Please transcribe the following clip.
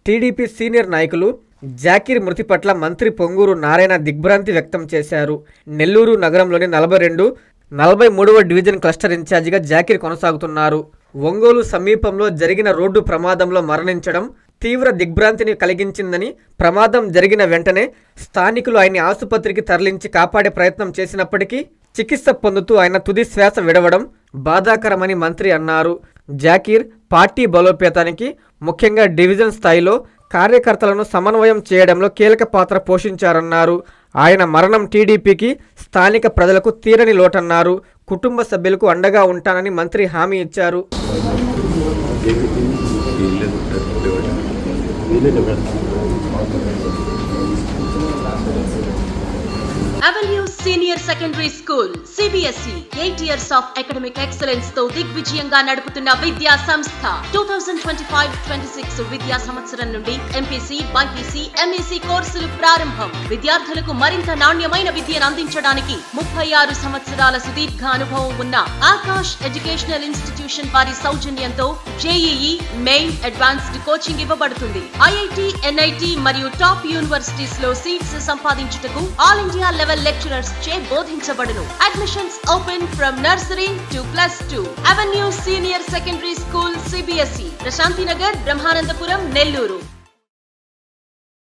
TDP senior నాయకులు జాకీర్ మృతి పట్ల మంత్రి పొంగూరు నారాయణ దిగ్భ్రాంతి వ్యక్తం చేశారు. నెల్లూరు నగరంలోని 43వ డివిజన్ క్లస్టర్ ఇన్ఛార్జిగా జాకీర్ కొనసాగుతున్నారు. ఒంగోలు సమీపంలో జరిగిన రోడ్డు ప్రమాదంలో మరణించడం తీవ్ర దిగ్భ్రాంతిని కలిగించిందని, ప్రమాదం జరిగిన వెంటనే స్థానికులు ఆయన్ని ఆసుపత్రికి తరలించి కాపాడే ప్రయత్నం చేసినప్పటికీ చికిత్స పొందుతూ ఆయన తుది శ్వాస విడవడం బాధాకరమని మంత్రి అన్నారు. జాకీర్ పార్టీ బలోపేతానికి, ముఖ్యంగా డివిజన్ స్థాయిలో కార్యకర్తలను సమన్వయం చేయడంలో కీలక పాత్ర పోషించారన్నారు. ఆయన మరణం టీడీపీకి, స్థానిక ప్రజలకు తీరని లోటన్నారు. కుటుంబ సభ్యులకు అండగా ఉంటానని మంత్రి హామీ ఇచ్చారు. Avenue Senior Secondary School CBSE 8 years of academic excellence తో దిగ్విజయంగా నడుపుతున్న విద్యా సంస్థ 2025-26 విద్యా సంవత్సరం నుండి MPC, BPC, MEC కోర్సులు ప్రారంభం. విద్యార్థులకు మరింత నాణ్యమైన విద్యను అందించడానికి 36 సంవత్సరాల సుదీర్ఘ అనుభవం ఉన్న ఆకాష్ ఎడ్యుకేషనల్ ఇన్స్టిట్యూషన్ వారి సౌజన్యంతో JEE, మెయిన్, అడ్వాన్స్డ్ కోచింగ్ ఇవ్వబడుతుంది. IIT, NIT మరియు టాప్ యూనివర్సిటీస్ లో సీట్స్ సంపాదించుటకు ఆల్ ఇండియా లెవెల్ లెక్చరర్స్ చే బోధించబడును. Admissions open from nursery to +2. Avenue senior secondary school CBSE, Prashanti Nagar, Brahmanandapuram, Nellore.